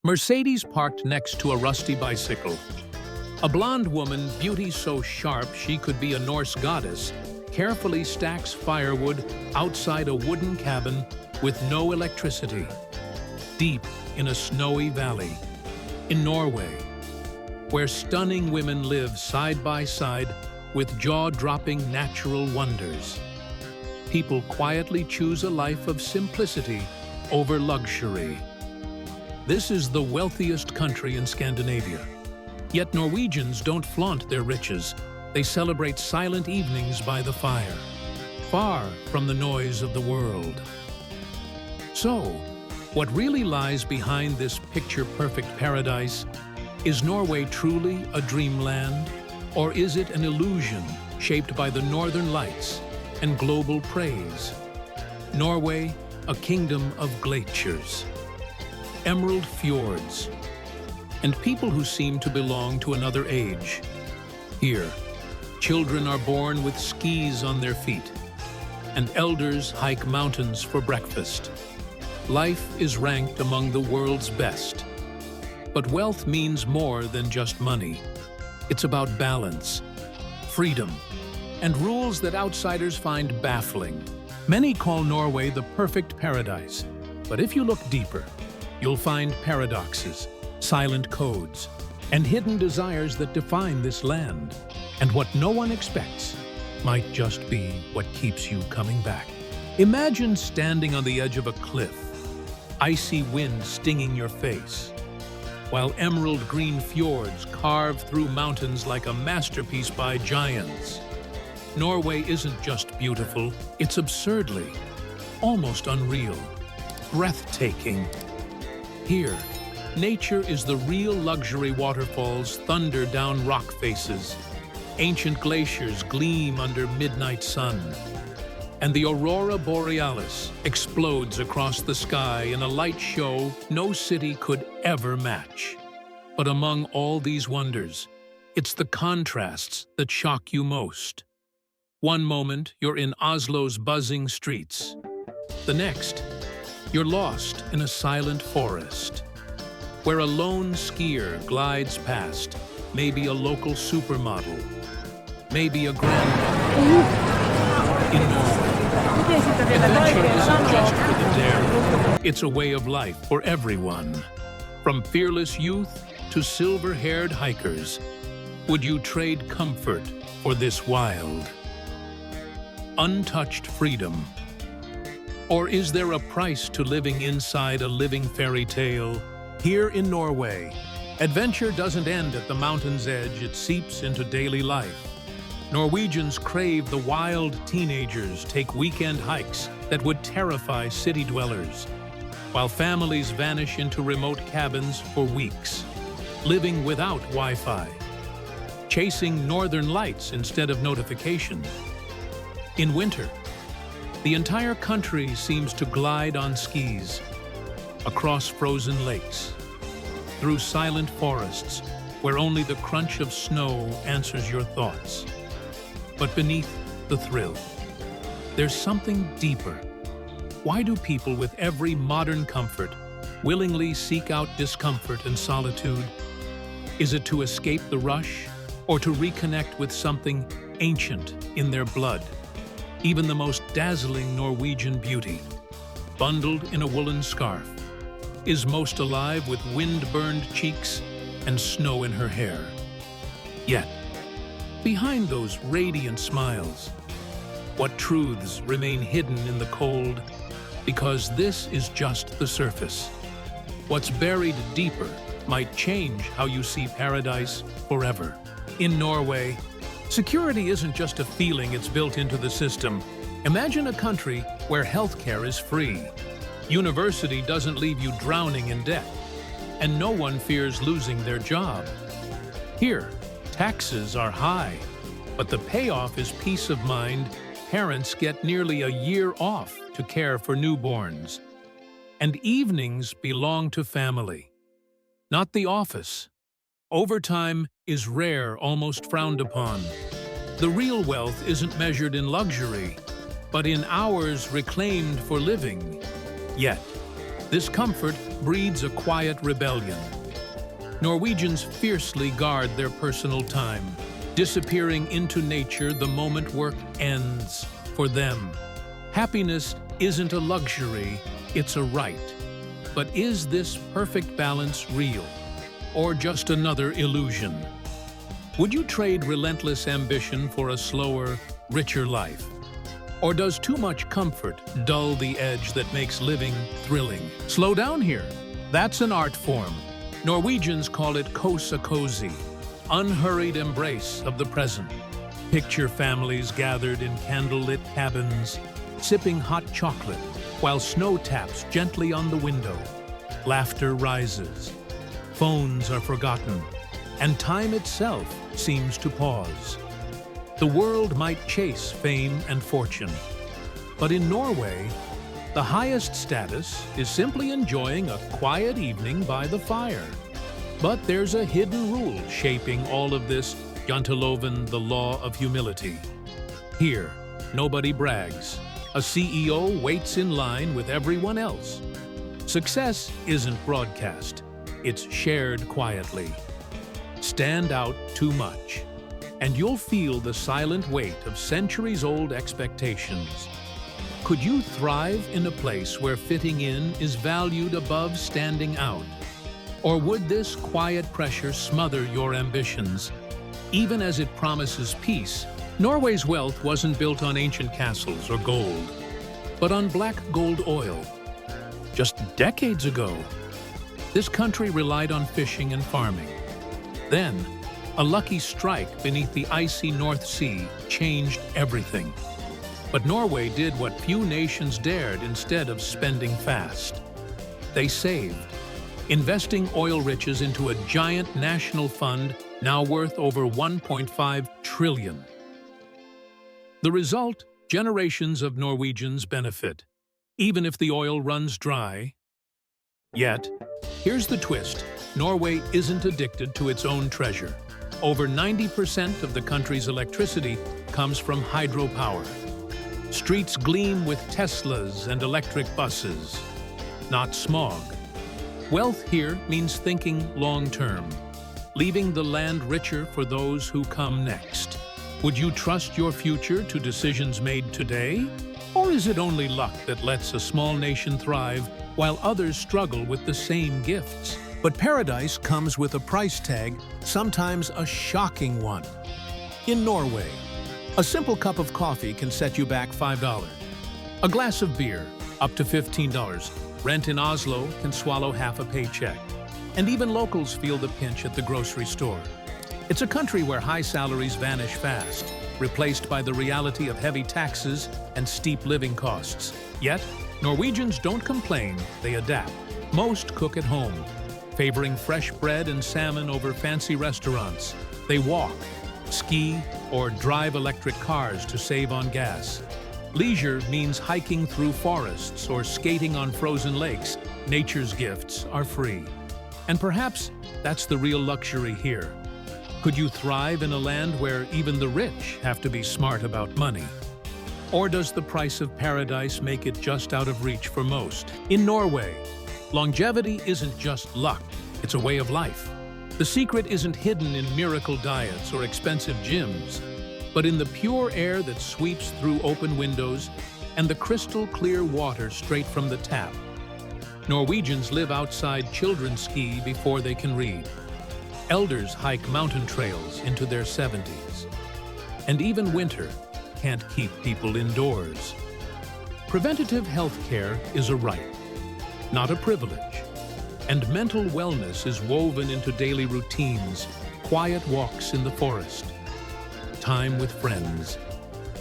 Mercedes parked next to a rusty bicycle. A blonde woman, beauty so sharp she could be a Norse goddess, carefully stacks firewood outside a wooden cabin with no electricity, deep in a snowy valley, in Norway, where stunning women live side by side with jaw-dropping natural wonders. People quietly choose a life of simplicity over luxury. This is the wealthiest country in Scandinavia. Yet Norwegians don't flaunt their riches. They celebrate silent evenings by the fire, far from the noise of the world. So, what really lies behind this picture-perfect paradise? Is Norway truly a dreamland? Or is it an illusion shaped by the northern lights and global praise? Norway, a kingdom of glaciers, emerald fjords, and people who seem to belong to another age. Here, children are born with skis on their feet, and elders hike mountains for breakfast. Life is ranked among the world's best. But wealth means more than just money. It's about balance, freedom, and rules that outsiders find baffling. Many call Norway the perfect paradise, but if you look deeper, you'll find paradoxes, silent codes, and hidden desires that define this land. And what no one expects might just be what keeps you coming back. Imagine standing on the edge of a cliff, icy wind stinging your face, while emerald green fjords carve through mountains like a masterpiece by giants. Norway isn't just beautiful, it's absurdly, almost unreal, breathtaking. Here, nature is the real luxury. Waterfalls thunder down rock faces, ancient glaciers gleam under midnight sun, and the aurora borealis explodes across the sky in a light show no city could ever match. But among all these wonders, it's the contrasts that shock you most. One moment, you're in Oslo's buzzing streets. The next, you're lost in a silent forest, where a lone skier glides past, maybe a local supermodel, maybe a grandmother. In Norway, adventure isn't just for the daring. It's a way of life for everyone. From fearless youth to silver-haired hikers, would you trade comfort for this wild, untouched freedom? Or is there a price to living inside a living fairy tale? Here in Norway, adventure doesn't end at the mountain's edge, it seeps into daily life. Norwegians crave the wild teenagers take weekend hikes that would terrify city dwellers, while families vanish into remote cabins for weeks, living without Wi-Fi, chasing northern lights instead of notification. In winter, the entire country seems to glide on skis, across frozen lakes, through silent forests where only the crunch of snow answers your thoughts. But beneath the thrill, there's something deeper. Why do people with every modern comfort willingly seek out discomfort and solitude? Is it to escape the rush or to reconnect with something ancient in their blood? Even the most dazzling Norwegian beauty, bundled in a woolen scarf, is most alive with wind-burned cheeks and snow in her hair. Yet, behind those radiant smiles, what truths remain hidden in the cold? Because this is just the surface. What's buried deeper might change how you see paradise forever. In Norway, security isn't just a feeling, it's built into the system. Imagine a country where healthcare is free, university doesn't leave you drowning in debt, and no one fears losing their job. Here, taxes are high, but the payoff is peace of mind. Parents get nearly a year off to care for newborns. And evenings belong to family, not the office. Overtime is rare, almost frowned upon. The real wealth isn't measured in luxury, but in hours reclaimed for living. Yet, This comfort breeds a quiet rebellion. Norwegians fiercely guard their personal time, disappearing into nature the moment work ends for them. Happiness isn't a luxury, it's a right. But is this perfect balance real, or just another illusion? Would you trade relentless ambition for a slower, richer life? Or does too much comfort dull the edge that makes living thrilling? Slow down here. That's an art form. Norwegians call it kosa cozy, unhurried embrace of the present. Picture families gathered in candlelit cabins, sipping hot chocolate, while snow taps gently on the window. Laughter rises. Phones are forgotten, and time itself seems to pause. The world might chase fame and fortune, but in Norway, the highest status is simply enjoying a quiet evening by the fire. But there's a hidden rule shaping all of this, janteloven, the law of humility. Here, nobody brags. A CEO waits in line with everyone else. Success isn't broadcast, it's shared quietly. Stand out too much, and you'll feel the silent weight of centuries-old expectations. Could you thrive in a place where fitting in is valued above standing out? Or would this quiet pressure smother your ambitions? Even as it promises peace, Norway's wealth wasn't built on ancient castles or gold, but on black gold oil. Just decades ago, this country relied on fishing and farming. Then, a lucky strike beneath the icy North Sea changed everything. But Norway did what few nations dared instead of spending fast. They saved, investing oil riches into a giant national fund now worth over 1.5 trillion. The result? Generations of Norwegians benefit, even if the oil runs dry. Yet, here's the twist. Norway isn't addicted to its own treasure. Over 90% of the country's electricity comes from hydropower. Streets gleam with Teslas and electric buses, not smog. Wealth here means thinking long-term, leaving the land richer for those who come next. Would you trust your future to decisions made today? Or is it only luck that lets a small nation thrive while others struggle with the same gifts? But paradise comes with a price tag, sometimes a shocking one. In Norway, a simple cup of coffee can set you back $5. A glass of beer, up to $15. Rent in Oslo can swallow half a paycheck. And even locals feel the pinch at the grocery store. It's a country where high salaries vanish fast, replaced by the reality of heavy taxes and steep living costs. Yet, Norwegians don't complain, they adapt. Most cook at home, favoring fresh bread and salmon over fancy restaurants. They walk, ski, or drive electric cars to save on gas. Leisure means hiking through forests or skating on frozen lakes. Nature's gifts are free. And perhaps that's the real luxury here. Could you thrive in a land where even the rich have to be smart about money? Or does the price of paradise make it just out of reach for most? In Norway, longevity isn't just luck, it's a way of life. The secret isn't hidden in miracle diets or expensive gyms, but in the pure air that sweeps through open windows and the crystal clear water straight from the tap. Norwegians live outside, children ski before they can read. Elders hike mountain trails into their 70s. And even winter can't keep people indoors. Preventative health care is a right, not a privilege. And mental wellness is woven into daily routines, quiet walks in the forest, time with friends,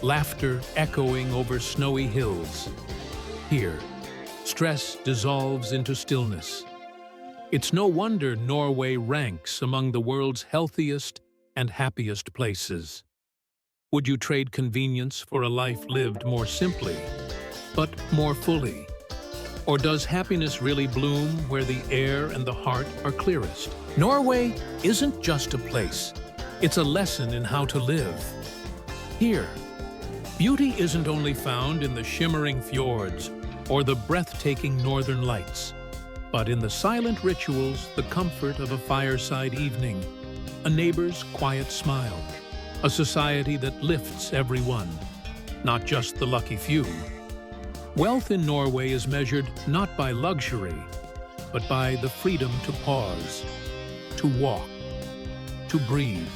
laughter echoing over snowy hills. Here, stress dissolves into stillness. It's no wonder Norway ranks among the world's healthiest and happiest places. Would you trade convenience for a life lived more simply, but more fully? Or does happiness really bloom where the air and the heart are clearest? Norway isn't just a place, it's a lesson in how to live. Here, beauty isn't only found in the shimmering fjords or the breathtaking northern lights. but in the silent rituals, the comfort of a fireside evening, a neighbor's quiet smile, a society that lifts everyone, not just the lucky few. Wealth in Norway is measured not by luxury, but by the freedom to pause, to walk, to breathe.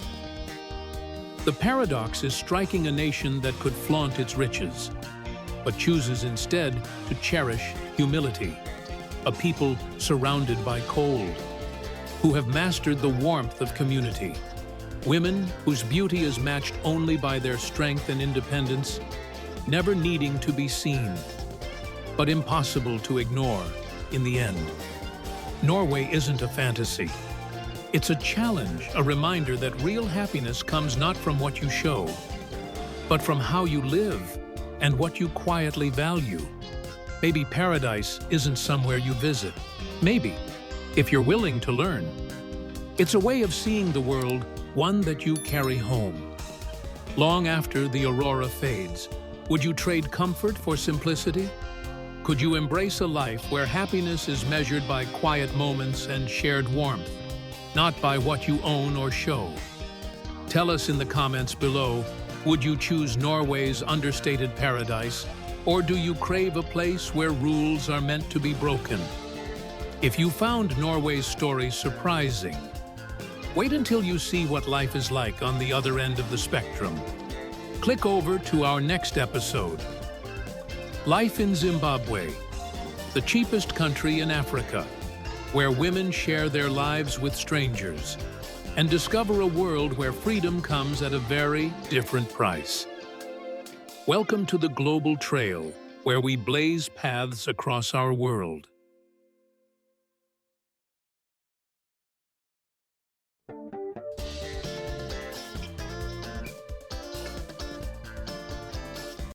The paradox is striking a nation that could flaunt its riches, but chooses instead to cherish humility, a people surrounded by cold, who have mastered the warmth of community, women whose beauty is matched only by their strength and independence, never needing to be seen, but impossible to ignore in the end. Norway isn't a fantasy. It's a challenge, a reminder that real happiness comes not from what you show, but from how you live and what you quietly value. Maybe paradise isn't somewhere you visit. Maybe, if you're willing to learn, it's a way of seeing the world, one that you carry home. Long after the aurora fades, would you trade comfort for simplicity? Could you embrace a life where happiness is measured by quiet moments and shared warmth, not by what you own or show? Tell us in the comments below, would you choose Norway's understated paradise, or do you crave a place where rules are meant to be broken? If you found Norway's story surprising, wait until you see what life is like on the other end of the spectrum. Click over to our next episode. Life in Zimbabwe, the cheapest country in Africa, where women share their lives with strangers, and discover a world where freedom comes at a very different price. Welcome to the Global Trail, where we blaze paths across our world.